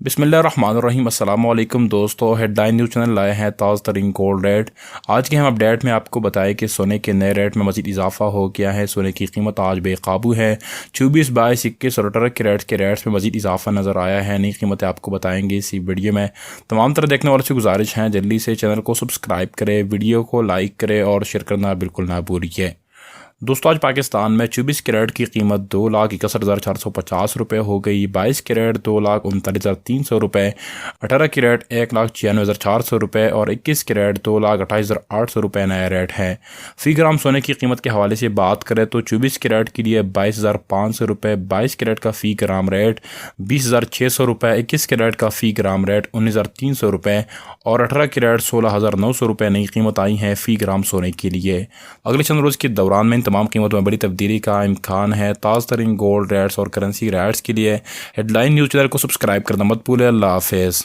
बिस्मिल्लाहिर्रहमानिर्रहीम अस्सलाम वालेकुम दोस्तों, हेडलाइन न्यूज़ चैनल लाए हैं ताज़ा तरीन गोल्ड रेट। आज के हम अपडेट में आपको बताएं कि सोने के नए रेट में मज़ीद इजाफा हो गया है। सोने की कीमत आज बेकाबू है। 24, 22, 21 और 18 के रेट्स में मज़ीद इजाफा नज़र आया है। नई कीमतें आपको बताएंगे इसी वीडियो में। तमाम तरह देखने वालों से गुजारिश है जल्दी से चैनल को सब्सक्राइब करें, वीडियो को लाइक करें और शेयर करना बिल्कुल ना भूलिए। दोस्तों, आज पाकिस्तान में 24 कैरेट की कीमत 2,61,450 रुपये हो गई। 22 कैरेट 2,39,300 रुपये, 18 कैरेट 1,96,400 रुपये और 21 कैरेट 2,28,800 रुपये नया रेट है। फ़ी ग्राम सोने की कीमत के हवाले से बात करें तो 24 कैरेट के लिए 22,500 रुपये, 22 कैरेट का फ़ी ग्राम रेट 20,600 रुपये, 21 कैरेट का फ़ी ग्राम रेट 19,300 रुपये और 18 कैरेट 16,900 रुपये नई कीमत आई है फ़ी ग्राम सोने के लिए। अगले चंद रोज़ के दौरान में तमाम कीमतों में बड़ी तब्दीली का इम्कान है। ताज़ा तरीन गोल्ड रेट्स और करेंसी रेट्स के लिए हेडलाइन न्यूज़ चैनल को सब्सक्राइब करना मत भूलें। अल्लाह हाफ़िज़।